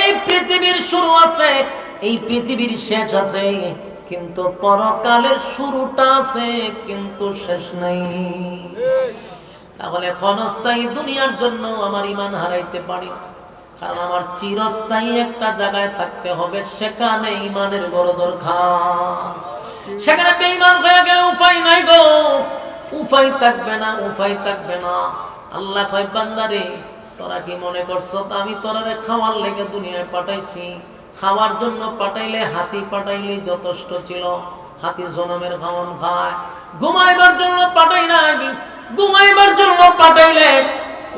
এই পৃথিবীর শুরু আছে, এই পৃথিবীর শেষ আছে, কিন্তু পরকালের শুরুটা আছে কিন্তু শেষ নাই। তাহলে ক্ষণস্থায়ী দুনিয়ার জন্য আমার ঈমান হারাইতে পারি না, কারণ আমার চিরস্থায়ী একটা জায়গায় থাকতে হবে, সেখানে ঈমানের বড় দরকার। সেখানে বেঈমান হয়ে গেলে উপায় নাই গো, উপায় থাকবে না, উপায় থাকবে না। আল্লাহ কয় বান্দারে তোরা কি মনে করছো আমি তোরারে খাওয়ার লেগে দুনিয়ায় পাঠাইছি? খাওয়ার জন্য পাঠাইলে হাতি পাঠাইলে যথেষ্ট ছিল, হাতি জনমের খাওয়ান খায়। ঘুমাইবার জন্য পাঠাই না, ঘুমাইবার জন্য পাঠাইলে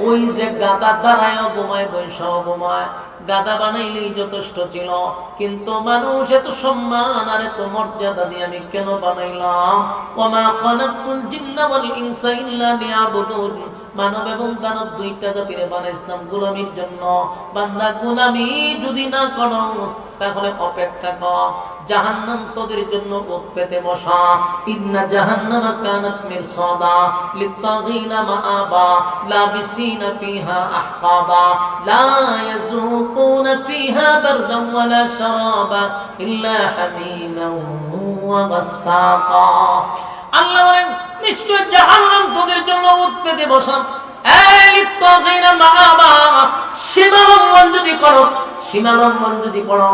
ওই যে গাদা দাঁড়ায়ও ঘুমায়, বৈশাও ঘুমায়, গাদা বানাইলেই যথেষ্ট ছিল। কিন্তু মানুষ এত সম্মান আর এত মর্যাদা দিয়ে আমি কেন বানাইলাম? ওমা খালাকতুল জিন্না ওয়াল ইনসা ইল্লা লিয়াবুদুন। মানব এবং দানব দুইটা জাতিরে বানাইছিলাম গোলামির জন্য। বান্দা গোলামি যদি না করো তাহলে অপেক্ষা কর, জাহান্নাম তোদের জন্য ওত পেতে বসা। ইন্না জাহান্নামা কানাত মিরসাদা লিত্তাগিনা মাআবা লাবিসিনা ফিহা আহকাবা লা ইয়াযুকুনা ফিহা বারদান ওয়ালা শারাবা ইল্লা হামিমান ওয়া গাসসাকা। আল্লাহ বলেন নিশ্চয় জাহান্নাম তোদের জন্য ওত পেতে বসা। এই লিত্তাগিনা মাআবা, সীমালঙ্ঘন যদি করো, সীমালঙ্ঘন যদি করো,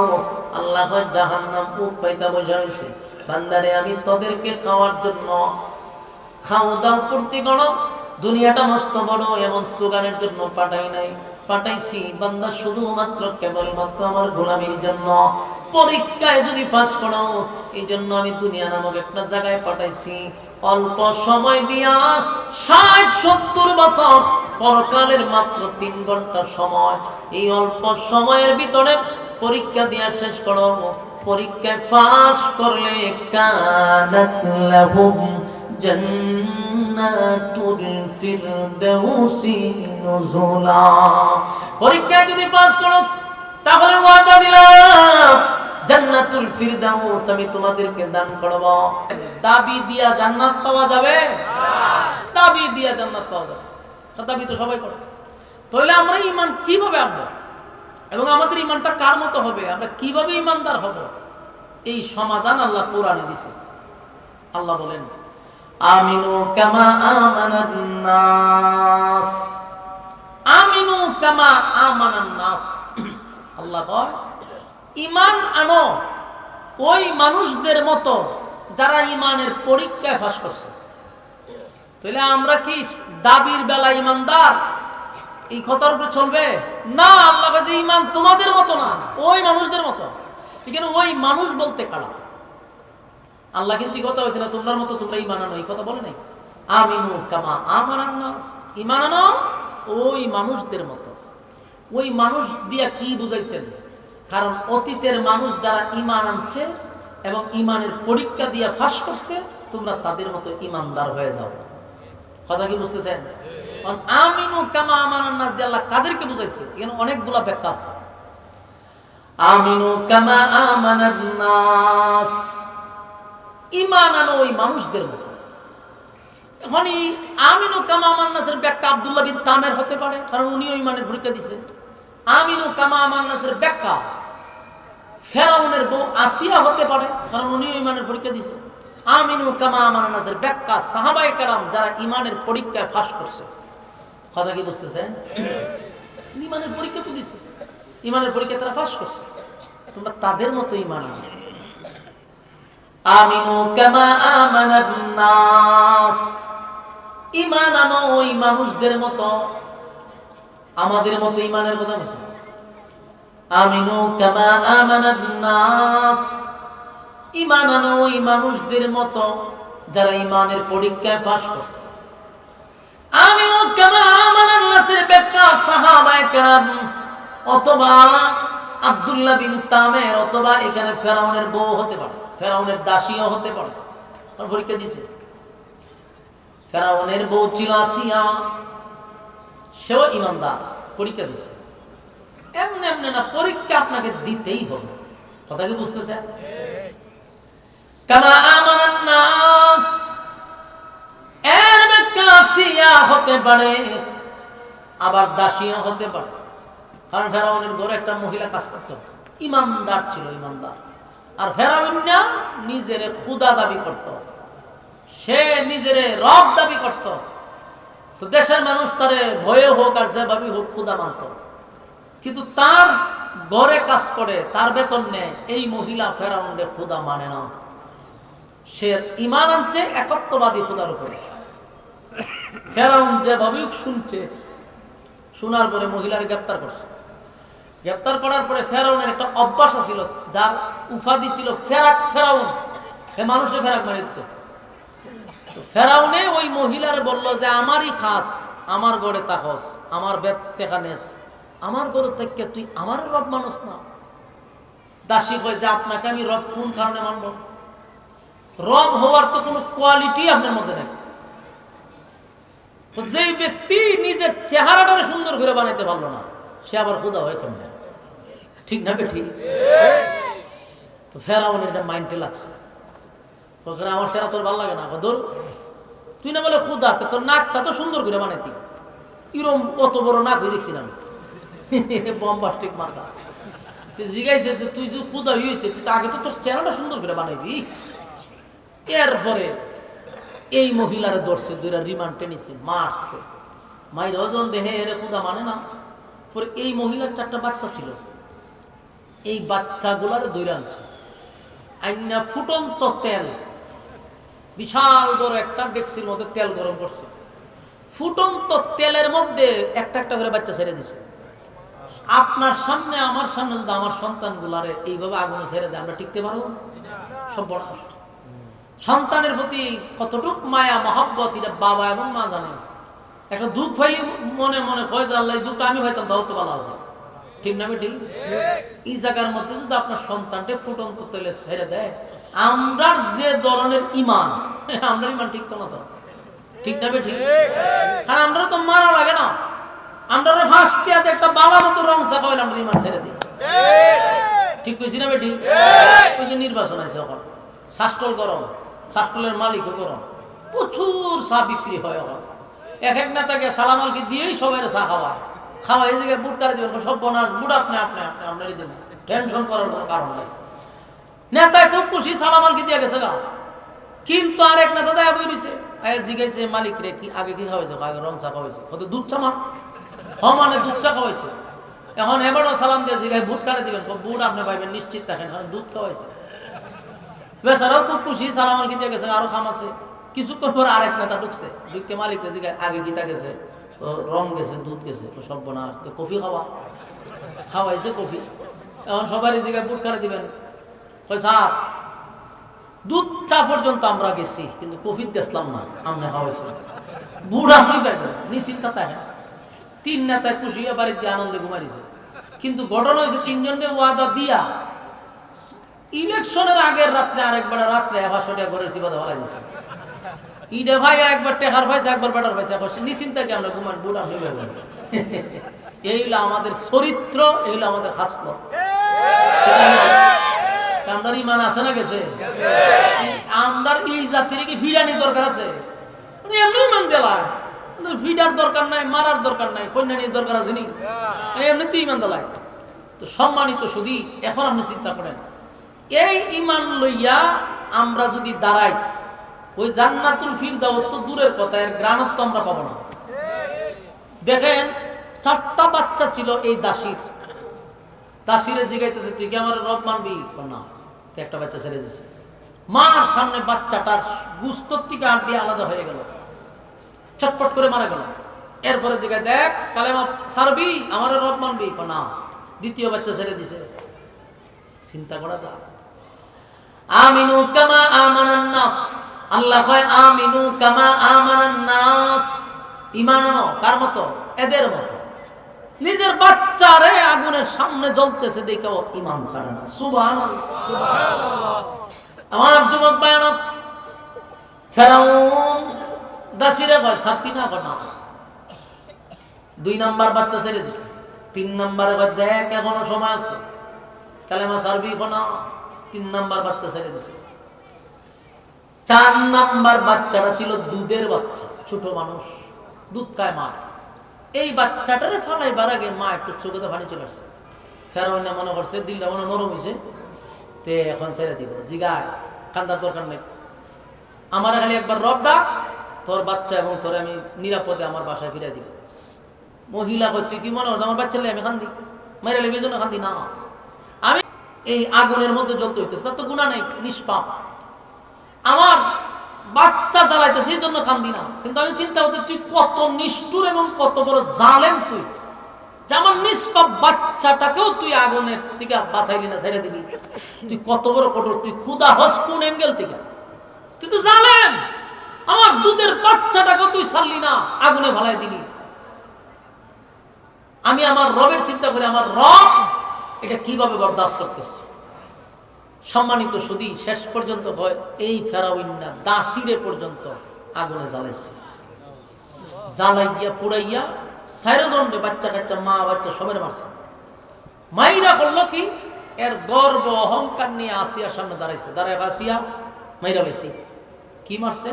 আল্লাহ জাহান্নাম উপাইতা বসা হয়েছে। বান্দারে আমি তোদেরকে খাওয়ার জন্য খাও দাও পূর্তি করো, দুনিয়াটা মস্ত বড় এমন স্লোগানের জন্য পাঠাই নাই, পাঠাইছি বান্দা শুধুমাত্র কেবলমাত্র আমার গোলামির জন্য। পরীক্ষায় যদি পাস করো এই জন্য আমি দুনিয়া নামক একটা জায়গায় পাঠাইছি। অল্প সময় দিয়া ৬০-৭০ বছর, পরকালের মাত্র ৩ ঘন্টা সময়। এই অল্প সময়ের ভিতরে পরীক্ষা দিয়া শেষ করো। পরীক্ষায় পাস করলে কানাত লাহুম জান্নাতুল ফিরদাউসি নুজুলা। পরীক্ষায় যদি পাস করো তাহলে ওয়াদা দিলাম জান্নাতুল ফিরদাউস আমি তোমাদেরকে দান করব। দাবি দিয়া জান্নাত পাওয়া যাবে না, দাবি দিয়া জান্নাত পাওয়া যাবে। দাবি তো সবাই করে। তাহলে আমরা ঈমান কিভাবে আনবো এবং আমাদের ঈমানটা কার মতো হবে, আমরা কিভাবে ঈমানদার হব, এই সমাধান আল্লাহ কোরআনে দিয়েছে। আল্লাহ বলেন আমিনু কামা আমানান নাস, আমিনু কামা আমানান নাস। আল্লাহ কয় ঈমান আনো ওই মানুষদের মতো যারা ঈমানের পরীক্ষায় পাস করছে। তাহলে আমরা কি দাবির বেলা ঈমানদার এই কথার উপরে চলবে না? আল্লাহ কাছে ঈমান তোমাদের মতো না, ওই মানুষদের মতো। এখানে ওই মানুষ বলতে কারা? আল্লাহ কিন্তু কথা হয়েছে না তোমার মতো তোমরা ঈমান আনো, এই কথা বলে নাই। আমিনু কামা আমানান নাস, ঈমান আনো ওই মানুষদের মতো। ওই মানুষ দিয়া কি বুঝাইছেন? কারণ অতীতের মানুষ যারা ঈমান আনছে এবং ঈমানের পরীক্ষা দিয়া ফাঁস করছে, তোমরা তাদের মতো ঈমানদার হয়ে যাও। কথা কি বুঝতেছেন? আমিনু কামা আমানান নাস দিয়ে আল্লাহ কাদেরকে বুঝাইছে? এখানে অনেকগুলা ব্যাখ্যা আছে। আমিনু কামা আমানান নাস, ঈমান আনো ওই মানুষদের মতো। এখন এই আমিনু কামা আমানান নাসের ব্যাখ্যা আব্দুল্লাহ বিন তামের হতে পারে, কারণ উনিও ঈমানের পরীক্ষা দিছে। আমিনু কামা আমানান নাসের ব্যাখ্যা ফেরাউনের বউ আসিয়া হতে পারে, কারণ উনিও ঈমানের পরীক্ষা দিছে। আমিনু কামা আমানান নাসের ব্যাখ্যা সাহাবায়ে কেরাম যারা ঈমানের পরীক্ষায় ফাঁস করছে। কথা কি বুঝতেছেন? ঈমানের পরীক্ষা তো দিছে, ঈমানের পরীক্ষা তারা পাস করছে, তোমরা তাদের মতো ঈমান আনো। আমিনু কামা আমানান নাস, ঈমান আনো ওই মানুষদের মতো, আমাদের মতো ঈমানের কথা বলছে। আমিনু কামা আমানান নাস, ঈমান আনো ওই মানুষদের মতো যারা ঈমানের পরীক্ষায় পাস করছে। আমিনু কামা আমানান নাসের ব্যাখ্যা সাহাবায়ে কেরাম অথবা আব্দুল্লাহ বিন তামের অথবা এখানে ফেরাউনের বউ হতে পারে, ফেরাউনের দাসীও হতে পারে। পরীক্ষা দিছে, ফেরাউনের বউ ছিল আসিয়া, সেও ঈমানদার, পরীক্ষা দিছে। এমনি এমনি না, পরীক্ষা আপনাকে দিতেই হবে। কথা কি বুঝতেছেন? কামা আমানান নাস এর ব্যাখ্যা আসিয়া হতে পারে, আবার দাসীও হতে পারে। কারণ ফেরাউনের ঘরে একটা মহিলা কাজ করত, ইমানদার ছিল, ইমানদার। আর ফেরাউন না নিজের খুদা দাবি করত, সে নিজের রব দাবি করত। তো দেশের মানুষ তারে ভয়ে হোক আর যেভাবে হোক খুদা মানত, কিন্তু তার ঘরে কাজ করে, তার বেতন নেয়, এই মহিলা ফেরাউনরে খুদা মানে না। সে ইমান আনছে একত্ববাদী খুদার উপরে। ফেরাউন যেভাবে শুনছে, শোনার পরে মহিলার গ্রেপ্তার করছে। গ্রেপ্তার করার পরে ফেরাউনের একটা অভ্যাস ছিল, যার উপাধি ছিল ফেরাক ফেরাউন, এ মানুষে ফেরাক মারি দিত। ফেরাউনে ওই মহিলার বলল যে আমারই খাস, আমার গড়ে তাকস, আমার বেত টেকা নেস, আমার গড়ে থেকে তুই আমার রব মানুষ না। দাসী কয় যে আপনাকে আমি রব কোন কারণে মানব? রব হওয়ার তো কোনো কোয়ালিটি আপনার মধ্যে নেই। যেই ব্যক্তি নিজের চেহারাটারে সুন্দর করে বানাইতে পারলো না, সে আবার খুদা হয় কেমন? ঠিক না ঠিক? তো ফেরাউনের এটা মাইন্ডে লাগছে, আমার সেরা তোর ভালো লাগে না, ধর তুই না বলে খুদা, তোর নাকটা তো সুন্দর করে বানাইতি, এরম অত বড় নাক হয়ে দেখছি না আমি, বম্বাস্টিক মার্কা। জিগাইছে যে তুই যে খুদা হইতে, তুই আগে তো তোর চেহারাটা সুন্দর করে বানাইবি। এরপরে এই মহিলারে ধরছে, দুইটা রিমান্ডে নিছে, মারছে, মাইর ওজন দেহে এর খুদা মানে না। পরে এই মহিলার 4টা বাচ্চা ছিল, এই বাচ্চাগুলারে দৌড়ে আনছে, আইনা ফুটন্ত তেল, বিশাল বড় একটা ডেক্সির মধ্যে তেল গরম করছে, ফুটন্ত তেলের মধ্যে একটা একটা করে বাচ্চা ছেড়ে দিছে। আপনার সামনে আমার সামনে যদি আমার সন্তানগুলারে এইভাবে আগুনে ছেড়ে দেয়, আমরা টিকতে পারবো? সব বড় সন্তানের প্রতি কতটুক মায়া মহব্বত এটা বাবা এবং মা জানে। একটা দুঃখ ভাই মনে মনে কয় যে আল্লাহ এই দুঃখটা আমি ভাইতাম, তাও তো ভালো আছে, ঠিক না বেটি? এই জায়গার মধ্যে যদি আপনার সন্তানকে ফুটন্ত তেলে ছেড়ে দেয়, আমরা যে ধরনের ইমান, আমরা ইমান ঠিক তো না, তো ঠিক না বেটি? কারণ আমরা তো মারা লাগে না, আমরা ফার্স্টিয়াতে একটা বাবা মতো রং চাপাইলে আমরা ইমান ছেড়ে দিই, ঠিক কইছি না বেটি? ওই যে নির্বাচন আছে, ওখানে শাস্টল গরম, শাস্টলের মালিকও গরম, প্রচুর চা বিক্রি হয়। ওখানে এক এক নেতাকে সালামালকে দিয়েই সবাই চা খাওয়ায়, খাওয়াই এই জায়গায় বুট কারে দিবেন, সব বনাস বুট আপনি আপনি আপনি আপনারই দেবেন, টেনশন করার কোনো কারণ নেই। নেতায় খুব খুশি, সালামালকে দিয়ে গেছে গা। কিন্তু আরেক নেতা দেয়া বই রয়েছে, জিগাইছে মালিক রে কি আগে কি খাওয়াইছে? আগে রং চা খাওয়াইছে, হয়তো দুধ চা মা মানে দুধ চা খাওয়াইছে। এখন এবারও সালাম দিয়ে জিগাই বুট কারে দিবেন, বুট আপনি পাইবেন নিশ্চিত থাকেন, কারণ দুধ খাওয়াইছে। বেচারাও খুব খুশি, সালামাল কি দিয়ে গেছে, আরো খাম আছে। কিছুক্ষণ পর আরেক নেতা ঢুকছে, ঢুকতে মালিক জিগাই আগে গীতা গেছে, রং গেছে, দুধ গেছে, তো সব বোনা কফি খাওয়াইছে কফি। এখন সবারই জায়গায় বুট কারে দিবেন, কয় স্যার দুধ চা পর্যন্ত আমরা গেছি, কিন্তু কফি দেখলাম না, আমরা খাওয়াইছি। বুড় আপনি পাইবেন নিশ্চিন্ত থাকে। 3 নেতায় খুশি হয়ে বাড়িতে আনন্দে ঘুমাইছে। কিন্তু ঘটনা হয়েছে 3 জনকে ওয়াদা দিয়া ইলেকশনের আগের রাত্রে আরেকবার রাত্রে 100 টাকা ঘরের চিবাদা ফেলাই দিছে। ইডে ভাই একবার টেকার পাইছে, একবার বেটার পাইছে, নিশ্চিন্তা কি আমরা ঘুমান বুড়া হয়ে যাবেন। এই হলো আমাদের চরিত্র, এই হলো আমাদের খাসলত। আমরা ইমান আছে না গেছে? আমরা এই জাতির কি ফিরানি দরকার আছে? এমনি ইমান দেলা ফিডার দরকার নাই, মারার দরকার নাই, কন্যানির দরকার আছে নি? এমনিতেই ইমান দেলায়। তো সম্মানিত শুধু এখন আপনি চিন্তা করেন, এই ইমান লইয়া আমরা যদি দাঁড়াই, ওই জান্নাতুল ফিরদাউস তো দূরের কথা, এর গ্রাণত্ব আমরা পাবো না। দেখেন 4টা বাচ্চা ছিল এই দাসীর, দাসীরে জিগাইতেছে তুই কি আমার রব মানবি? না, তো একটা বাচ্চা ছেড়ে দিছে। মার সামনে বাচ্চাটার গুস্তর থেকে আড্ডি আলাদা হয়ে গেল, চটপট করে মারা গেল। এরপরে জিগায় দেখ কালেমা সারবি, আমার রব মানবি? না, দ্বিতীয় বাচ্চা ছেড়ে দিছে। চিন্তা করা যায়। আমিনু কামা আমানান নাস, আল্লাহ কয় আমিনু কামা আমানান নাস, ঈমান আনো কার মতো? এদের মতো। নিজের বাচ্চারে আগুনের সামনে জ্বলতেছে দেখে ঈমান ছাড়ে না। সুবহানাল্লাহ, সুবহানাল্লাহ। আমার যুবক ভাইরা, ফেরাউন দাসীরে কয় ছাড়তি না, কয় না। 2 নাম্বার বাচ্চা ছেড়ে দিছে। 3 নাম্বারে কয় দেখ এখনো সময় আছে, কালেমা সারবি? না, 3 নাম্বার বাচ্চা ছেড়ে দিছে। 4 নাম্বার বাচ্চাটা ছিল দুধের বাচ্চা, ছোট মানুষ, দুধ খায় মা। এই বাচ্চাটারে ফালাইবার আগে মা একটু চোখে পানি চলে আসছে। ফেরাউন না মনে করছে দিলটা মনে নরম হয়েছে, তে এখন ছেড়ে দিব, জিগায় কান্দার দরকার নেই, আমার খালি একবার রব ডাক, তোর বাচ্চা এবং তোরে আমি নিরাপদে আমার বাসায় ফিরে দিব। মহিলা কই তুই কি মনে করছো আমার বাচ্চা আমি কান্দি, মাইরা লেগে জন্য কান্দি না, আমি এই আগুনের মধ্যে জ্বলতে হইতেছে, তার তো গুণা নেই, নিষ্পাপ, আমার বাচ্চা জ্বালাইতেছে এই জন্য কান্দি না। কিন্তু আমি চিন্তা করতে তুই কত নিষ্ঠুর এবং কত বড় জালেম, তুই যে আমার নিষ্পাপ বাচ্চাটাকেও তুই আগুনের থেকে বাঁচাইলি না, ছেড়ে দিলি, তুই কত বড় কঠোর, তুই ক্ষুধা হস কোন অ্যাঙ্গেল থেকে, তুই তো জালেম, আমার দুধের বাচ্চাটাকেও তুই ছাড়লি না, আগুনে ভালাই দিলি। আমি আমার রবের চিন্তা করি, আমার রব এটা কিভাবে বরদাস্ত করতেছে। সম্মানিত সুধী, শেষ পর্যন্ত হয় এই ফেরাউনটা দাসিরে পর্যন্ত আগুনে জ্বালাইছে, জ্বালাইয়া পুড়াইয়া 4 জনকে বাচ্চা কাচ্চা মা বাচ্চা সবের মারছে। মাইরা করলো কি, এর গর্ব অহংকার নিয়ে আসিয়ার সামনে দাঁড়াইছে, দাঁড়ায় আসিয়া মাইরা বেশি কি মারছে,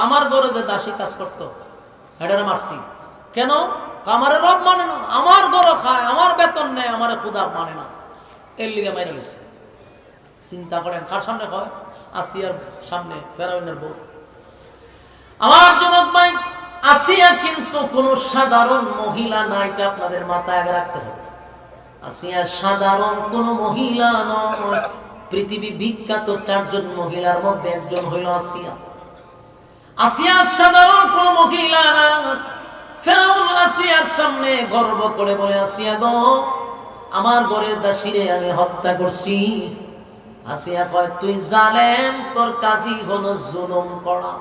আমার ঘরে যে দাসী কাজ করতো এটারে মারছি। কেন? আমারে রব মানে না, আমার ঘর খায়, আমার বেতন নেয়, আমার খুদা মানে না, এর লিগে মাইরা বেশি। চিন্তা করেন কার সামনে হয়, আসিয়ার সামনে, ফেরাউনের বউ। আমার যুবক ভাই, আসিয়া কিন্তু কোন সাধারণ মহিলা না, এটা আপনাদের মাথায় আগে রাখতে হবে। আসিয়া সাধারণ কোন মহিলা নয়, পৃথিবী বিখ্যাত 4 জন মহিলার মধ্যে একজন হইল আসিয়া। আসিয়া সাধারণ কোন মহিলা না। ফেরাউন আসিয়ার সামনে গর্ব করে বলে, আসিয়া গো, আমার ঘরের দাসীরে আমি হত্যা করছি। আসিয়া কয়, তুই জালেম, তোর কাজই হলো জুলুম করা।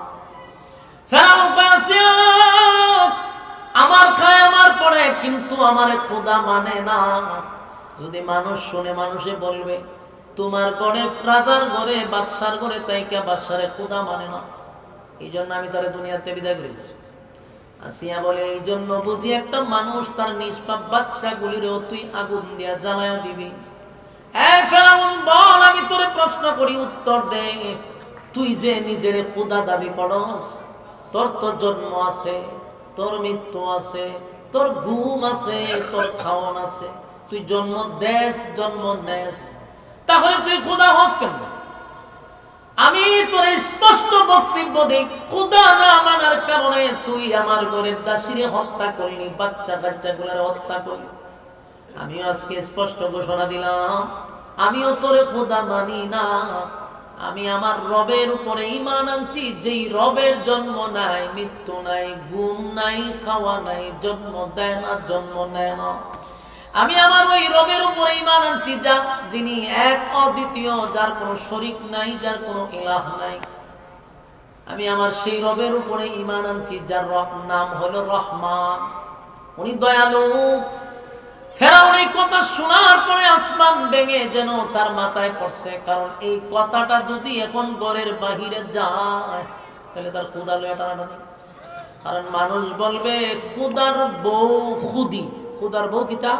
ফেরাউন কয়, আসিয়া আমার খায় আমার পড়ে, কিন্তু আমারে খোদা মানে না। যদি মানুষ শুনে, মানুষে বলবে তোমার ঘরে, রাজার ঘরে, বাদশার ঘরে তাইকা বাদশারে খোদা মানে না, এই জন্য আমি তারে দুনিয়াতে বিদায় করেছি। আসিয়া বলে, এই জন্য বুঝি একটা মানুষ তার নিষ্পাপ বাচ্চাগুলিরও তুই আগুন দিয়া জ্বালায়া দিবি। ফেরাউন বল, আমি তোরে প্রশ্ন করি, উত্তর দে, তুই যে নিজের খোদা দাবি করস, তোর তো জন্ম আছে, তোর মৃত্যু আছে, তোর ঘুম আছে, তোর খাওয়ান আছে, তুই জন্ম দেশ, জন্ম নেস, তাহলে তুই খোদা হস কেন? আমি তোর স্পষ্ট বক্তব্য দিই, খোদা না মানার কারণে তুই আমার ঘরের দাসীরে হত্যা করলি, বাচ্চা কাচ্চাগুলোর হত্যা করলি। আমিও আজকে স্পষ্ট ঘোষণা দিলাম, আমিও তোরে খোদা মানি না। আমি আমার রবের উপরে ঈমান আনছি, যেই রবের জন্ম নাই, মৃত্যু নাই, ঘুম নাই, খাওয়া নাই, জন্ম দেয় না, জন্ম নেয় না। আমি আমার ওই রবের উপরে ঈমান আনছি, যা যিনি এক অদ্বিতীয়, যার কোনো শরীক নাই, যার কোনো ইলাহ নাই। আমি আমার সেই রবের উপরে ঈমান আনছি, যার নাম হলো রহমান, উনি দয়ালু। ফেরাউন এই কথা শোনার পরে আসমান ভেঙে যেন তার মাথায় পড়ছে, কারণ এই কথাটা যদি এখন ঘরের বাহিরে যায় তাহলে তার খোদা লয়ে টানাটানি। কারণ মানুষ বলবে খোদার বউ খুদি, খোদার বউ কিতা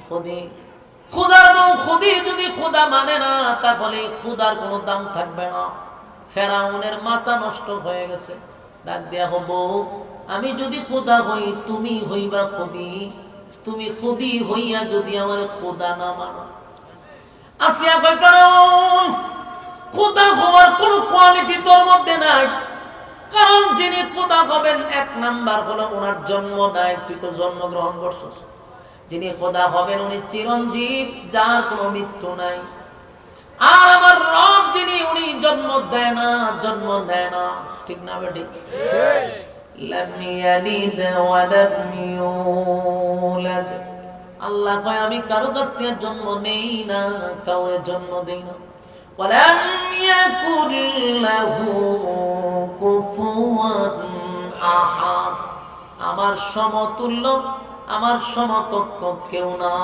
খুদি, খোদার বউ খুদি যদি খোদা মানে না, তাহলে খোদার কোনো দাম থাকবে না। ফেরাউনের মাথা নষ্ট হয়ে গেছে, ডাক দেয়া হব, আমি যদি খোদা হই, তুমি হইবা খুদি, তুমি খুদি হইয়া যদি আমার খোদা না মানো। আসিয়া কয়, কারণ খোদা হওয়ার কোন কোয়ালিটি তোর মধ্যে নাই, কারণ যিনি খোদা হবেন 1 নাম্বার হলো ওনার জন্ম নাই, তুই তো জন্মগ্রহণ করছিস। যিনি খোদা হবেন উনি চিরঞ্জীব, যার কোনো মৃত্যু নাই। আর আমার রব যিনি, উনি জন্ম দেয় না, জন্ম নেয় না, ঠিক না বেটি? লাম ইয়ালিদ ওয়া লাম ইউলাদ। আল্লাহ কয়, আমি কারো কাছ থেকে জন্ম নেই না, কাউরে জন্ম দেই না। ওয়ালাম ইয়াকুল লাহু কুফুয়ান আহাদ, আমার সমতুল্য, আমার সমকক্ষ কেউ না।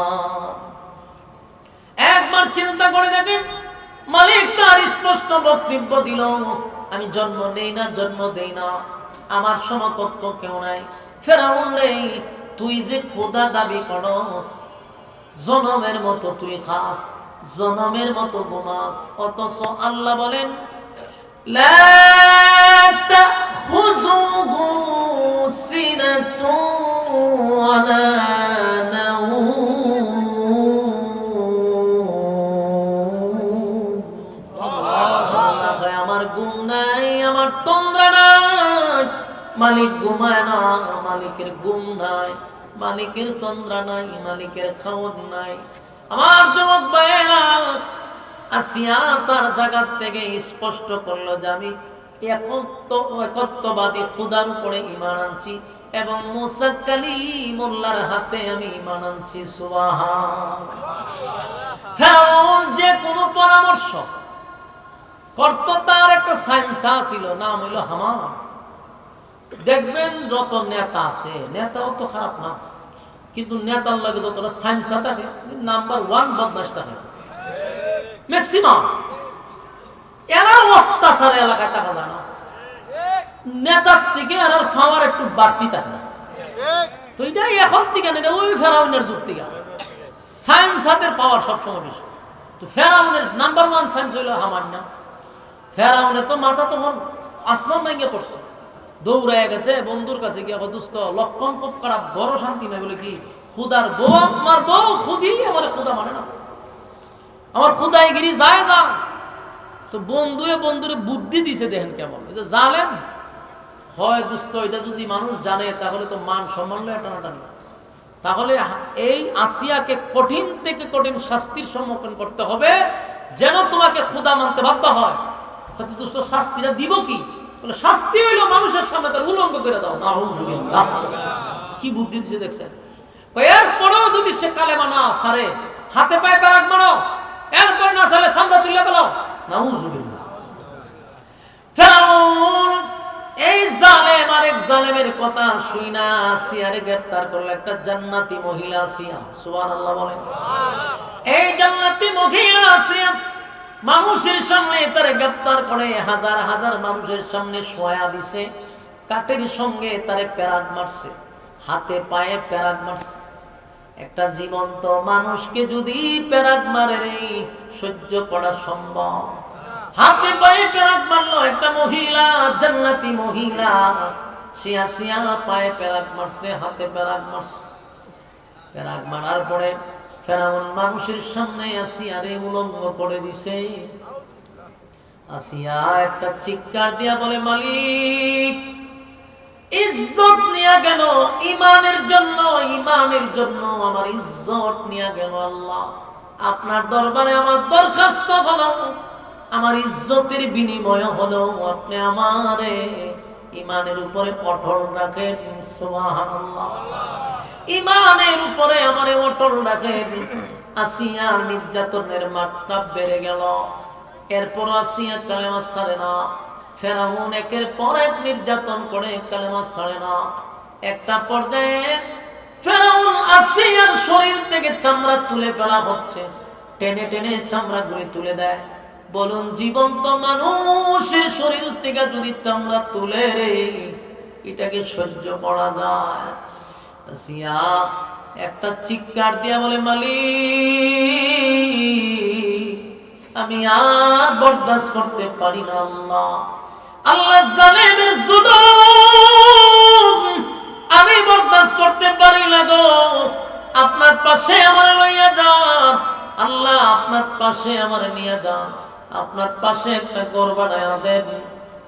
একবার চিন্তা করে দেখেন, মালিক তার স্পষ্ট বক্তব্য দিল, আমি জন্ম নেই না, জন্ম দেই না, আমার সমকক্ষ কেউ নাই। ফেরাউন রে, তুই যে খোদা দাবি করস, জনমের মতো তুই খাস, জনমের মতো ঘুমাস, অথচ আল্লাহ বলেন লা তাখুযুহু সিনাতুন ولا نوم আমার ঘুম নাই, আমার তন্দ্রা নাই। মালিক ঘুমায় না, মালিকের ঘুম নাই, মালিকের তন্দ্রা নাই, মালিকের খাওয়ার নাই। আমার যুবক ভাইয়েরা, আসিয়া তার জায়গা থেকে স্পষ্ট করলো যে আমি একত্ববাদী খোদার উপরে ঈমান আনছি এবং মুসা কালিমুল্লাহর হাতে আমি ঈমান আনছি। সুবহানাল্লাহ। ফেরাউন যে কোনো পরামর্শ করত, তার একটা সাইমসা ছিল, নাম হইল হামান। দেখবেন যত নেতা আছে, নেতাও তো খারাপ না, কিন্তু নেতার লাগে যতটা সাইমসা থাকে, নাম্বার 1 বদমাশ থাকে ম্যাক্সিমাম। এরা অত্যাচার এলাকায় থাকা যায় না, নেতার থেকে এর পাওয়ার একটু বাড়তি থাকে। তো এটাই এখন থেকে না, ওই ফেরাউনের যুগ থেকে সাইমসাদের পাওয়ার সবসময় বেশি। তো ফেরাউনের নাম্বার 1 সাইমস হইল হামান না। ফেরাউনের তো মাথা তখন আসমান ভেঙে পড়ছে, দৌড়ায় গেছে বন্ধুর কাছে গিয়ে, দুস্থ লক্ষণ খুব খারাপ, বড় শান্তি নাই। বলে কি, খুদার বউ, আমার বউ খুদি আমার খুদা মানে না, আমার খুদাইগিরি যায় যা। তো বন্ধুরে বুদ্ধি দিছে, দেখেন কেমন জানেন হয় দুস্থ। এটা যদি মানুষ জানে তাহলে তো মান সম্মান টানাটানি। তাহলে এই আসিয়াকে কঠিন থেকে কঠিন শাস্তির সম্মুখীন করতে হবে, যেন তোমাকে খুদা মানতে বাধ্য হয়। দুষ্ট শাস্তিটা দিব কি? বলে শাস্তি হইলো মানুষের সামনে তার উলঙ্গ করে দাও। নাউযুবিল্লাহ, কি বুদ্ধি দিছে দেখছেন। এরপরেও যদি সে কালেমা না সারে, হাতে পায়ে পেরাক মারো, এরপরে না সারে সামনে তুলে ফেলো। নাউযুবিল্লাহ। ফেরাউন এই জালেম আরেক জালেমের কথা শুইনা আসিয়ারে গ্রেফতার করলো। একটা জান্নাতি মহিলা আসিয়া, সুবহানাল্লাহ বলেন। এই জান্নাতি মহিলা আসিয়া মানুষের সামনে তারে গ্রেফতার করে, হাজার হাজার মানুষের সামনে শোয়া দিছে, কাঠের সঙ্গে তারে পেরাক মারছে, হাতে পায়ে পেরাক মারছে। একটা জীবন্ত মানুষকে যদি পেরাক মারে রে, সহ্য করা সম্ভব? হাতে পায়ে পেরাক মারলো একটা মহিলা, জান্নাতি মহিলা। সে আসিয়া পায়ে পেরাক মারছে, হাতে পেরাক মারছে। পেরাক মারার পরে ফেরাউন মানুষের সামনে আসিয়ারে উলঙ্গ করে দিছে। আসিয়া একটা চিৎকার দিয়া বলে, মালিক ইজ্জত নিয়ে গেল, ইমানের জন্য, ইমানের জন্য আমার ইজ্জত নিয়ে গেল। আল্লাহ, আপনার দরবারে আমার দরখাস্ত হলো, আমার ইজ্জতের বিনিময় হলো, আপনি আমারে ইমানের উপরে অটল রাখেন। সুবহানাল্লাহ। ইমানের উপরে আমারে অটল রাখেন। আসিয়ার নির্যাতনের মাত্রা বেড়ে গেল। এরপর আসিয়া কালেমা ছাড়ে না। ফেরাউন একের পর এক নির্যাতন করে, কালেমা ছাড়ে না। একটা পর্যায়ে ফেরাউন আসিয়ার শরীর থেকে চামড়া তুলে ফেলা হচ্ছে, টেনে টেনে চামড়াগুলি তুলে দেয়। বলুন, জীবন্ত মানুষের শরীর থেকে যদি চামড়া তুলে রে, এটাকে সহ্য করা যায়? আসিয়া একটা চিৎকার দিয়া বলে, মালিক আমি আর বরদাস্ত করতে পারি না। আল্লাহ, আল্লাহ জালেমের জুলুম আমি বরদাস্ত করতে পারি না গো। আপনার পাশে আমার লইয়া যান আল্লাহ, আপনার পাশে আমার নিয়ে যান, আপনার পাশে একটা ঘর বানায়া দেন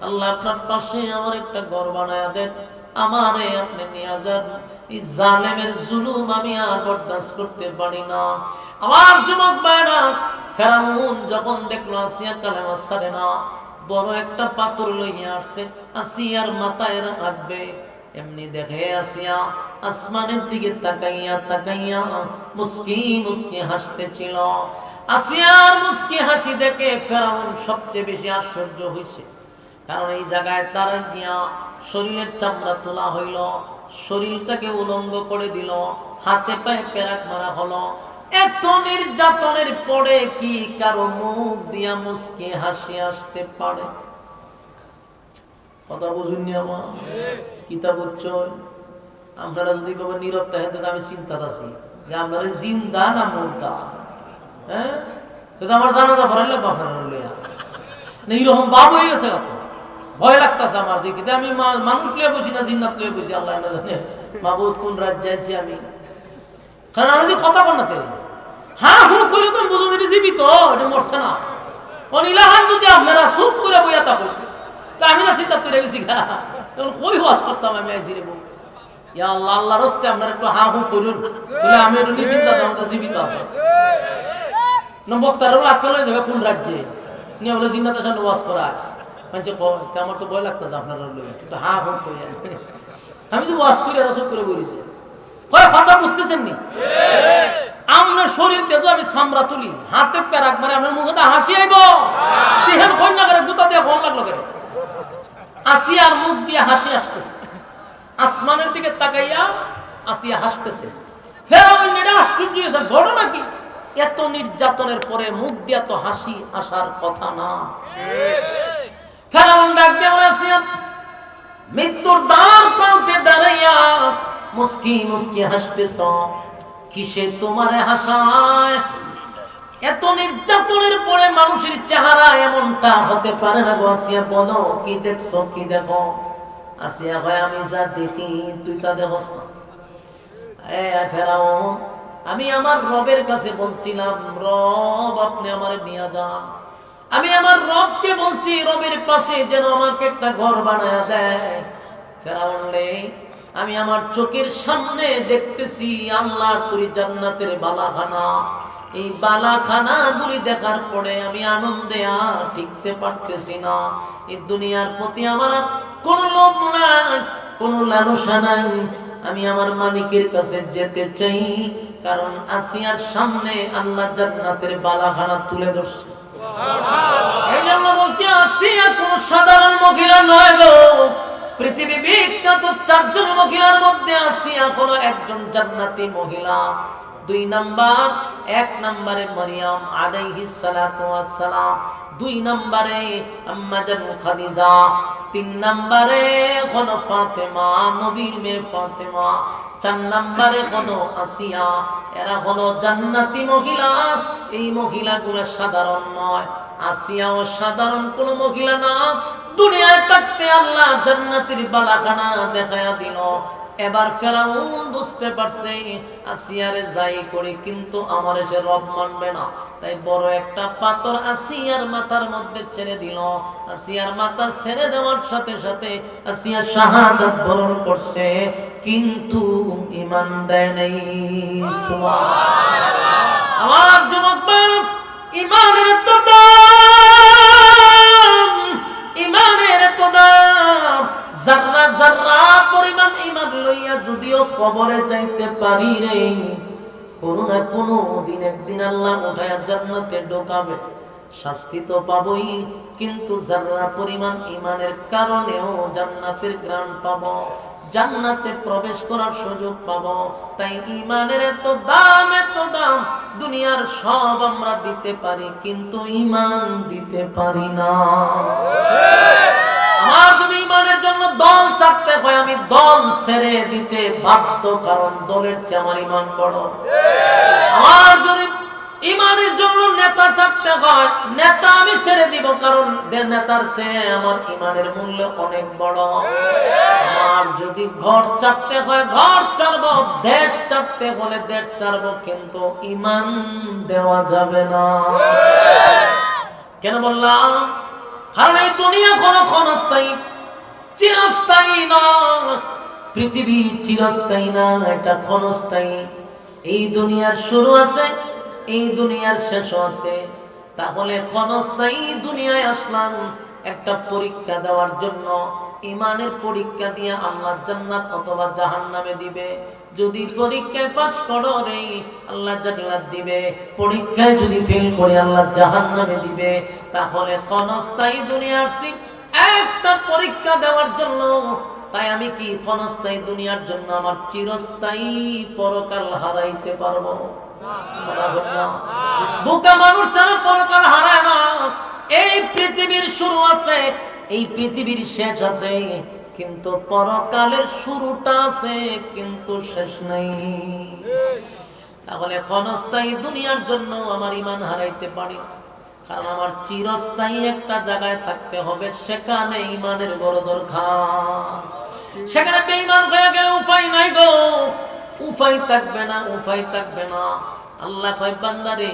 আল্লাহ, আপনার পাশে আমার একটা ঘর বানায়া দেন, আমারে আপনি নিয়ে যান। এই জালেমের জুলুম আমি আর বরদাস্ত করতে পারি না। আমার যুবক ভাইরা, ফেরাউন যখন দেখলো আসিয়া কালেমা ছাড়ে না, বড় একটা পাথর লইয়া আসছে, আসিয়ার মাথায় রাখবে। এমনি দেখে আসিয়া আসমানের দিকে তাকাইয়া তাকাইয়া মুস্কি মুস্কি হাসতেছিল। আসিয়ার মুস্কি হাসি দেখে ফেরাউন সবচেয়ে বেশি আশ্চর্য হয়েছে, কারণ এই জায়গায় তার গিয়া শরীরের চামড়া তোলা হইল, শরীরটাকে উলঙ্গ করে দিল, হাতে পায়ে পেরাক মারা হলো। এত নির্যাতনের পরে কি কারো মুখ দিয়া মুস্কি হাসি আসতে পারে? কথা বুঝুননি আমার কিতাব উচ্চ। আপনারা যদি কবে নীরব থাকেন তো আমি চিন্তা আছি যে আপনারা জিন্দা না মুর্দা। হ্যাঁ, তো আমার জানাজা ভরাই লাগবে আপনারা লইয়া না, এইরকম ভাব হয়ে গেছে। কত ভয় লাগতেছে আমার যে কিতা আমি মানুষ লিয়ে বুঝি না জিন্নাত লিয়ে বুঝি, আল্লাহ না জানে মাবুদ কোন রাজ্যে আছি আমি? কারণ আমি যদি কথা বলতে হ্যাঁ হুঁ করে তুমি বুঝুন এটা জীবিত, এটা মরছে না। অনিলাহান যদি আপনারা চুপ করে বইয়া থাকুন তা আমি না চিন্তা করে গেছি গা, তখন কই ওয়াজ করতাম আমি আইছি রে বউ। ইয়া আল্লাহ, আল্লাহর রাস্তায় আপনারা একটু হা হু করুন, তাহলে আমি একটু নিশ্চিন্তা তো জীবিত আছে। বক্তারও লাগতে লয়ে যাবে কোন রাজ্যে নিয়ে বলে জিন্নাতের সামনে ওয়াজ করায় মানে কয়, আমার তো ভয় লাগতেছে আপনারা লইয়া, কিন্তু হা হু কই আমি তো ওয়াজ করে আর চুপ করে বইছি। কয় কথা বুঝতেছেন নি? আপনার শরীর থেকে আমি সামরা তুলি, হাতে প্যারাক মারে আপনার মুখে হাসি আইব, দেখেন কন্যা করে গুতা দিয়ে ফোন লাগলো করে আসিয়ার মুখ দিয়ে হাসি আসতেছে, আসমানের দিকে তাকাইয়া আসিয়া হাসতেছে। ফেরাউন এটা আশ্চর্য হয়েছে, ঘটনা কি? এত নির্যাতনের পরে মুখ দিয়ে তো হাসি আসার কথা না। ফেরাউন ডাক দিয়ে বলে, আসিয়া মৃত্যুর দ্বার প্রান্তে দাঁড়াইয়া মুস্কি মুস্কি হাসতেছ, কিসে তোমারে হাসায়? এত নির্যাতনের পরে মানুষের চেহারা এমনটা হতে পারে না গো। আসিয়া বলো কি দেখছো, কি দেখো? আসিয়া ভাই আমি যা দেখি তুই তা দেখছ না। ফেরাউন আমি আমার রবের কাছে বলছিলাম, রব আপনি আমারে নিয়ে যান। আমি আমার রবকে বলছি রবের পাশে যেন আমাকে একটা ঘর বানায় দেয়। ফেরাউন রে আমি আমার চোখের সামনে দেখতেছি আল্লাহর তৈরি জান্নাতের বালাখানা। এই বালাখানা গুলি দেখার পরে আমি আনন্দে আর টিকতে পারতেছি না। এই দুনিয়ার প্রতি আমার কোনো লোভ নাই, কোনো লালসা নাই। আমি আমার মালিকের কাছে যেতে চাই, কারণ আসিয়ার সামনে আল্লাহ জান্নাতের বালাখানা তুলে ধরছে। এই জন্য বলছি আসিয়া কোনো সাধারণ মহিলা নয় গো। পৃথিবী বিখ্যাত 4 জন মহিলার মধ্যে আসিয়া হলো একজন জান্নাতি মহিলা। 2 নাম্বার, 1 নম্বরে মারিয়াম আলাইহিস সালাতু ওয়াস সালাম, 2 নম্বরে আম্মা জান খাদিজা, 3 নম্বরে হলো ফাতেমা নবীর মেয়ে ফাতেমা, 4 নম্বরে হলো আসিয়া। এরা হলো জান্নাতি মহিলা। এই মহিলাগুলো সাধারণ নয়। আসিয়াও সাধারণ কোন মহিলা না। দুনিয়ায় থাকতে আল্লাহ জান্নাতের বালাখানা দেখায়া দিল। এবার ফেরাউন বুঝতে পারছে আসিয়ারে যাই করে কিন্তু আমার সে রব মানবে না, তাই বড় একটা পাথর আসিয়ার মাথার মধ্যে ছেড়ে দিল। আসিয়ার মাথা ছেড়ে দেওয়ার সাথে সাথে আসিয়া শাহাদাত বরণ করছে, কিন্তু ঈমান দেয় নাই। সুবহানাল্লাহ। আমার যুবক ভাই, ঈমানের তো দাম, ঈমানের তো দাম। যারা যারা পরিমাণ ঈমান লইয়া যদিও কবরে যাইতে পারি রে, কোন না কোন দিন একদিন আল্লাহ উঠায়া জান্নাতে ঢোকাবে। শাস্তি তো পাবই, কিন্তু যারা পরিমাণ ঈমানের কারণেও জান্নাতের ঘ্রাণ পাবো, জান্নাতে প্রবেশ করার সুযোগ পাবো। তাই ঈমানের এত দাম, এত দাম। দুনিয়ার সব আমরা দিতে পারি, কিন্তু ঈমান দিতে পারি না। আমার যদি ঈমানের জন্য দল ছাড়তে হয়, আমি দল ছেড়ে দিতে বাধ্য, কারণ দলের চেয়ে আমার ঈমান বড়। আমার যদি ঈমানের জন্য নেতা ছাড়তে হয়, নেতা আমি ছেড়ে দিব, কারণ নেতার চেয়ে আমার ঈমানের মূল্য অনেক বড়। আমার যদি ঘর ছাড়তে হয়, ঘর ছাড়বো, দেশ ছাড়তে হলে দেশ ছাড়বো, কিন্তু ঈমান দেওয়া যাবে না। কেন বললাম? কারণ এই দুনিয়া কোনো ক্ষণস্থায়ী, চিরস্থায়ী না। পৃথিবী চিরস্থায়ী না, এটা ক্ষণস্থায়ী। এই দুনিয়ার শুরু আছে, এই দুনিয়ার শেষও আছে। তাহলে ক্ষণস্থায়ী দুনিয়ায় আসলাম একটা পরীক্ষা দেওয়ার জন্য। ঈমানের পরীক্ষা দিয়ে আল্লাহ জান্নাত অথবা জাহান্নামে দিবে। যদি পরীক্ষায় পাস করো রে, আল্লাহ জান্নাত দিবে। পরীক্ষায় যদি ফেল করে আল্লাহ জাহান্নামে দিবে। তাহলে ক্ষণস্থায়ী দুনিয়া আসছি একটা পরীক্ষা দেওয়ার জন্য। তাই আমি কি ক্ষণস্থায়ী দুনিয়ার জন্য আমার চিরস্থায়ী পরকাল হারাইতে পারবো? বোকা মানুষ ছাড়া পরকাল হারায় না। এই পৃথিবীর শুরু আছে, এই পৃথিবীর শেষ আছে, কিন্তু পরকালের শুরুটা আছে, কিন্তু শেষ নাই। তাহলে ক্ষণস্থায়ী দুনিয়ার জন্য আমার ঈমান হারাইতে পারি, কারণ আমার চিরস্থায়ী একটা জায়গায় থাকতে হবে, সেখানে ঈমানের বড় দরকার। সেখানে বেঈমান হয়ে গেলে উপায় নাই গো, উপায় থাকবে না, উপায় থাকবে না। আল্লাহ কয় বান্দারে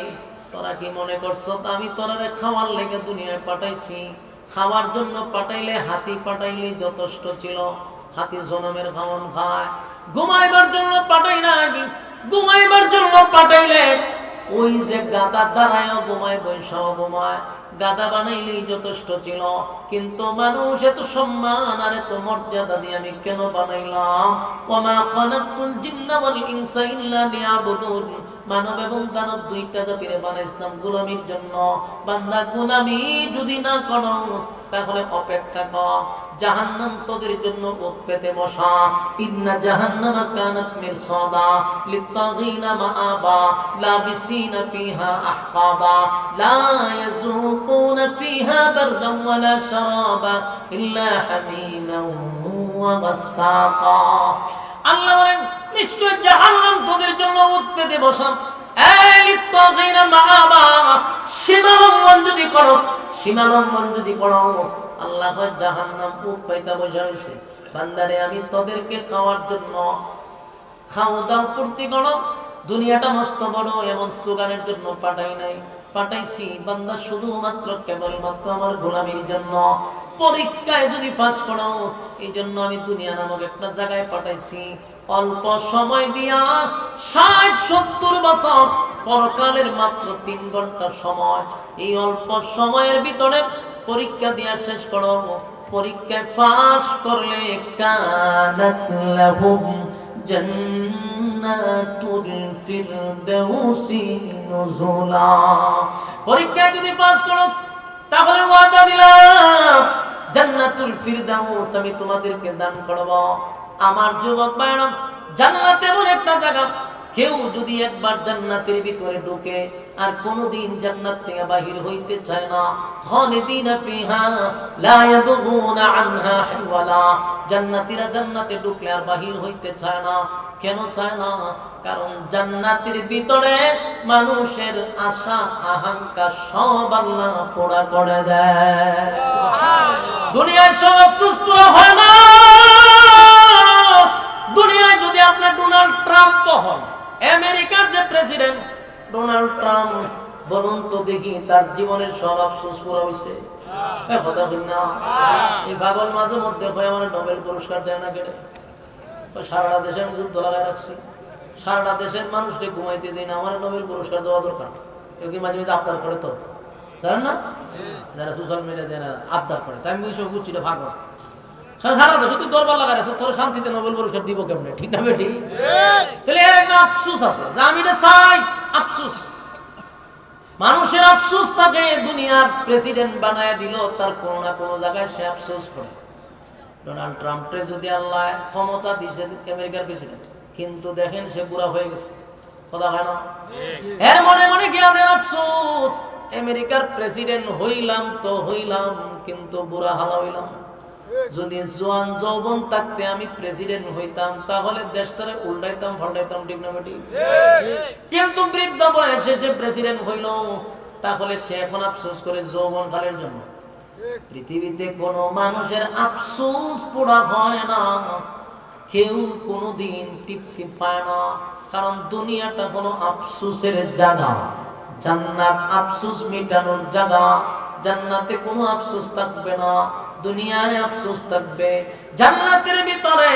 তোরা কি মনে করছো আমি তোরারে খাওয়ার লেগে দুনিয়ায় পাঠাইছি? খাওয়ার জন্য পাঠাইলে হাতি পাঠাইলে যথেষ্ট ছিল, হাতি জনমের খাওয়ান খায়। ঘুমাইবার জন্য পাঠাই না, ঘুমাইবার জন্য পাঠাইলে ওই যে গাদা দাঁড়ায় ঘুমায়, বৈশাও ঘুমায়, গাদা বানাইলেই যথেষ্ট ছিল। কিন্তু মানুষ এত সম্মান আর এত মর্যাদা দিয়ে আমি কেন বানাইলাম? ওমা খালাকতুল জিন্না ওয়াল ইনসা ইল্লা লিয়াবুদুন, মানব এবং দানব দুইটা জাতিরে বানাইছিলাম গোলামির জন্য। বান্দা গোলামি যদি না করো তাহলে অপেক্ষা কর, জাহান্নাম তোদের জন্য ওত পেতে বসা। ইন্না জাহান্নামা কানাত মিরসাদা লিত্তাগিনা মাআবা লাবিসিনা ফিহা আহকাবা লা ইয়াযুকুনা ফিহা বারদান ওয়ালা শারাবা ইল্লা হামিমান ওয়া গাসসাকা। আল্লাহ বলেন নিশ্চয় জাহান্নাম তোদের জন্য ওত পেতে বসা। সীমালঙ্ঘন যদি করো, সীমালঙ্ঘন যদি করো, আল্লাহ জাহান্নাম উপাইতা বসে রয়েছে। বান্দারে আমি তোদেরকে খাওয়ার জন্য খাওয়া দাও পূর্তি করো, দুনিয়াটা মস্ত বড় এমন স্লোগানের জন্য পাঠাই নাই, পাঠাইছি বান্দা শুধুমাত্র কেবলমাত্র আমার গোলামির জন্য। পরীক্ষায় যদি পাস করো এই জন্য আমি দুনিয়া নামক একটা জায়গায় পাঠাইছি। অল্প সময় দিয়া ৬০-৭০ বছর, পরকালের মাত্র ৩ ঘন্টা সময়। এই অল্প সময়ের ভিতরে পরীক্ষা দিয়া শেষ করো। পরীক্ষায় পাস করলে কানাত লাহুম জান্নাতুল ফিরদাউসি নুজুলা। পরীক্ষায় যদি পাস করো তাহলে ওয়াদা দিলাম জান্নাতুল ফিরদাউস আমি তোমাদেরকে দান করব। আমার যুবক ভাইরা, জান্নাত এমন একটা জায়গা, কেউ যদি একবার জান্নাতের ভিতরে ঢুকে আর কোনদিন জান্নাত থেকে বাহির হইতে চায় না। খালিদিনা ফিহা লা ইয়াবগুনা আনহা হিওয়ালা। জান্নাতীরা জান্নাতে ঢুকলে আর বাহির হইতে চায় না। কেন চায় না? কারণ জান্নাতের ভিতরে মানুষের আশা আকাঙ্ক্ষা সব আল্লাহ পুরা করে দেয়। দুনিয়ায় সব আফসোস পুরা হয় না। দুনিয়ায় যদি আপনি ডোনাল্ড ট্রাম্প হন, আমেরিকার যে প্রেসিডেন্ট ডোনাল্ড ট্রাম্প, বলুন তো দেখি তার জীবনের সব আফসোস পুরা হইছে? কথা বল না। এই পাগল মাঝে মধ্যে হয় আমার নোবেল পুরস্কার দেয় না কেটে। সারাটা দেশে আমি যুদ্ধ লাগাই রাখছি, সারাটা দেশের মানুষকে ঘুমাইতে দিই না, আমার নোবেল পুরস্কার দেওয়া দরকার। কেউ কি মাঝে মাঝে আবদার করে তো জানেন না, যারা সোশ্যাল মিডিয়া দেয় না আবদার করে, তাই আমি বুঝছি এটা পাগল। সারা দেশে তুই দরবার লাগাই রাখছো, তোর শান্তিতে নোবেল পুরস্কার দিব কেমনে? ঠিক না বেটি? তাহলে এর একটা আফসোস আছে যে আমি এটা চাই। আফসোস, মানুষের আফসোস থাকে। দুনিয়ার প্রেসিডেন্ট বানায় দিল, তার কোনো না কোনো জায়গায় সে আফসোস করে। ডোনাল্ড ট্রাম্পকে যদি আল্লাহ ক্ষমতা দিয়েছে আমেরিকার প্রেসিডেন্ট, কিন্তু দেখেন সে বুড়া হয়ে গেছে। কথা হয় না? এর মনে মনে জ্ঞানের আফসোস, আমেরিকার প্রেসিডেন্ট হইলাম তো হইলাম, কিন্তু বুড়া হালা হইলাম। যদি জোয়ান যৌবন থাকতে আমি প্রেসিডেন্ট হইতাম তাহলে দেশটারে উল্টাইতাম পাল্টাইতাম, ঠিক না বেটি? কিন্তু বৃদ্ধ বয়সে সে প্রেসিডেন্ট হইল, তাহলে সে এখন আফসোস করে যৌবন কালের জন্য। পৃথিবীতে কোনো মানুষের আফসোস পুরা হয় না, কেউ কোনোদিন তৃপ্তি পায় না। কারণ দুনিয়াটা হলো আফসোসের জায়গা, জান্নাত আফসোস মেটানোর জায়গা। জান্নাতে কোনো আফসোস থাকবে না, দুনিয়ায় আফসোস থাকবে। জান্নাতের ভিতরে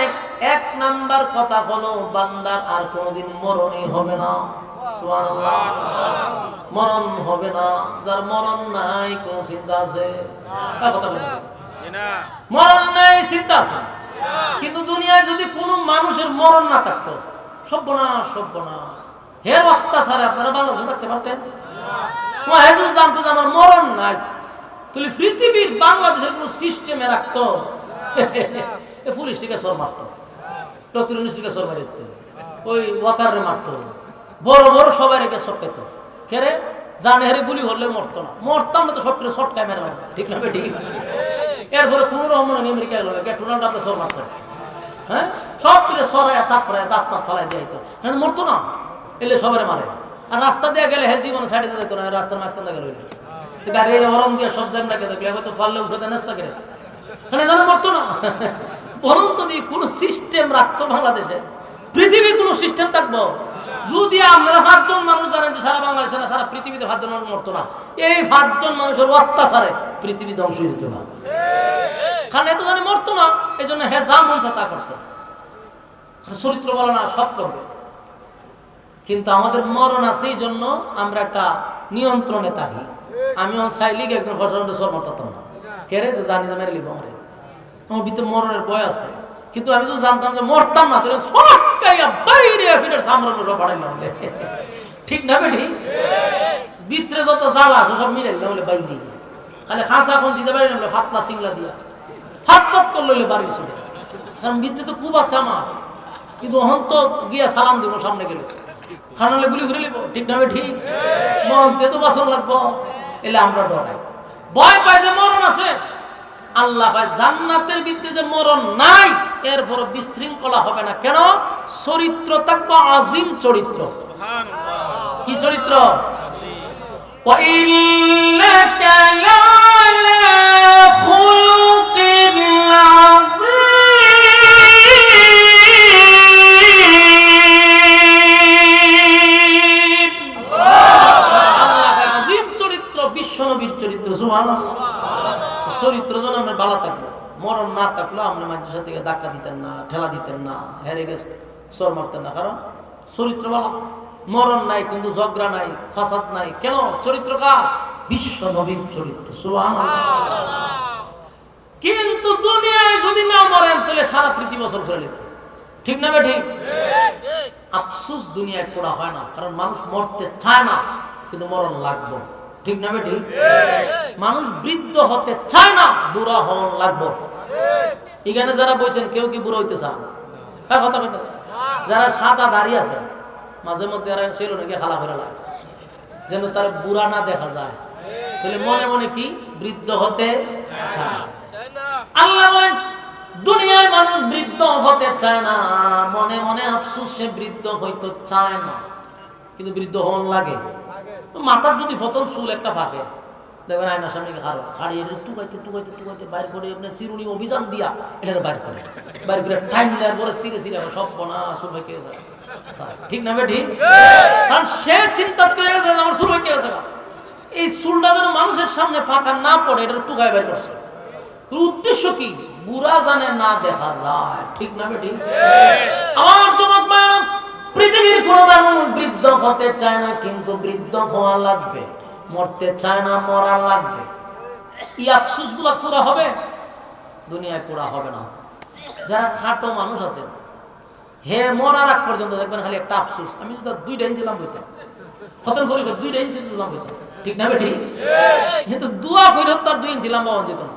১ নাম্বার কথা হলো বান্দার আর কোনোদিন মরণই হবে না। সুবহানাল্লাহ, মরণ হবে না। যার মরণ নাই কোন চিন্তা আছে? মরণ নাই, চিন্তা আছে। কিন্তু দুনিয়ায় যদি কোনো মানুষের মরণ না থাকতো, সর্বনাশ সর্বনাশ। হের অত্যাচারে আপনারা ভালো থাকতে পারতেন? জানতো যে আমার মরণ নাই, তাহলে পৃথিবীর বাংলাদেশের কোন সিস্টেমে রাখতো? পুলিশটিকে সর মারতো, ডক্টর ইউনিভার্সিটিকে সর মারি দিত, ওই ওয়াকারে মারতো, বড় বড় সবাই রেখে সটকাইতো। খেরে জানে হেরে গুলি হলে মরতো না, মরতাম না তো সব করে সটকায় মেরে মারতো, ঠিক না ঠিক? এরপরে কোন রহমান আমেরিকায় লোক ডোনাল্ড ট্রাম্পে সর মারতো, হ্যাঁ, সব করে সরাই তাপ ফরাই দাঁত মাত ফালাই দিত, হ্যাঁ মরতো না। এলে সবাই মারে। আর রাস্তা দিয়ে গেলে হ্যাঁ জীবনে সাইডে যেত না, রাস্তার মাঝখান দিয়ে গেল গাড়ি গরম দিয়ে সব জ্যাম রাখে দেখলে হয়তো ফাললে উঠে নেস্তা করে, হ্যাঁ জানো মরতো না। বলুন তো দিয়ে কোন সিস্টেম রাখতো বাংলাদেশে? পৃথিবী কোন সিস্টেম থাকবো? যদি আমরা 5 জন মানুষ জানেন যে সারা বাংলাদেশে না সারা পৃথিবীতে 5 জন মানুষ মরতো না, এই 5 জন মানুষের অত্যাচারে পৃথিবী ধ্বংস হয়ে যেত না। কারণ এত জানে মরতো না, এই জন্য হ্যাঁ যা মন তা করতো। চরিত্র বলে না সব করবে, কিন্তু আমাদের মরণ আছে, এই জন্য আমরা একটা নিয়ন্ত্রণে থাকি। আমি চাইলি একজন ফসলের সর মরতাম না, কেরে যে জানি যে মেরে লিব আমার ভিতরে মরণের ভয় আছে। কিন্তু আমি তো জানতাম যে মরতাম না, তাহলে বাইরে ফিরে সামরানো সব পাঠাইলাম। ঠিক না বেঠি? ভিতরে যত জ্বালা আছে সব মিলে বলে বাইরে খালি খাঁচা এখন দিতে পারি না, ফাতলা সিংলা দিয়া ফাত করলো বাড়ি ছুটে। কারণ ভিতরে তো খুব আছে আমার, কিন্তু অহন তো গিয়া সালাম দিব সামনে গেলে খানালে গুলি ঘুরে লিব। ঠিক না ঠিক? মরণতে তো বাসন লাগবো, এলে আমরা ডরাই, ভয় পাই যে মরণ আছে। আল্লাহ পায় জান্নাতের ভিতরে যে মরণ নাই, এরপর বিশৃঙ্খলা হবে না। কেন? চরিত্র থাকবো আজিম চরিত্র। কি চরিত্র? বিশ্বনবীর চরিত্র। সুবহানাল্লাহ। চরিত্র যেন আমরা ভালো থাকবো, মরণ না থাকলো আমরা মানুষের সাথে ধাক্কা দিতেন না, ঠেলা দিতেন না, হেরে গেছে সর মারতেন না। কারণ চরিত্র ভালো। মরণ নাই কিন্তু ঝগড়া নাই, ফাসাদ নাই। কেন? চরিত্র কার? বিশ্বনবীর চরিত্র। সুবহানাল্লাহ। কিন্তু দুনিয়ায় যদি না মরেন তাহলে সারা পৃথিবী বছর করে নেবে। ঠিক না ঠিক? আফসোস দুনিয়ায় পড়া হয় না, কারণ মানুষ মরতে চায় না, কিন্তু মরণ লাগবে। ঠিক না বেটি? মানুষ বৃদ্ধ হতে চায় না, বুড়া হন লাগবো। এখানে যারা বলছেন কেউ কি বুড়ো হইতে চান? হ্যাঁ কথা বলতে। যারা সাদা দাঁড়িয়ে আছে মাঝে মধ্যে ছিল নাকি খালা করে লাগে যেন তার বুড়া না দেখা যায়, তাহলে মনে মনে কি বৃদ্ধ হতে চায়। আল্লাহ বলেন দুনিয়ায় মানুষ বৃদ্ধ হতে চায় না, মনে মনে আফসোস সে বৃদ্ধ হইতে চায় না, কিন্তু বৃদ্ধ হন লাগে। মাথার যদি ফতন চুল একটা ফাঁকে দেখবেন আয়নার সামনে খাড়ি এটা টুকাইতে টুকাইতে টুকাইতে বাইর করে আপনার চিরুনি অভিযান দিয়া এটা বাইর করে টাইম দেওয়ার পরে সিরে সিরে সব বনা চুল হয়ে গেছে। ঠিক না বেটি? কারণ সে চিন্তা করে গেছে আমার চুল হয়ে গেছে, এই চুলটা যেন মানুষের সামনে ফাঁকা না পড়ে এটা টুকাই বাইর করছে। উদ্দেশ্য কি? বুড়া জানে না দেখা যায়। ঠিক না বেটি? আমার জমাত মায়া পৃথিবীর কোন মানুষ বৃদ্ধ হতে চায় না, কিন্তু বৃদ্ধ হওয়া লাগবে। মরতে চায় না, মরা লাগবে। এই আফসোস গুলা পুরা হবে? দুনিয়ায় পুরা হবে না। যারা খাটো মানুষ আছে হে মরার আগ পর্যন্ত দেখবেন খালি একটা আফসোস, আমি যদি 2 ইঞ্চি লাম হইতাম খতম করে 2 ইঞ্চি লাম হইতাম। ঠিক না বেটি? কিন্তু দোয়া করে তার 2 ইঞ্চি লাম্বা হন যেত না।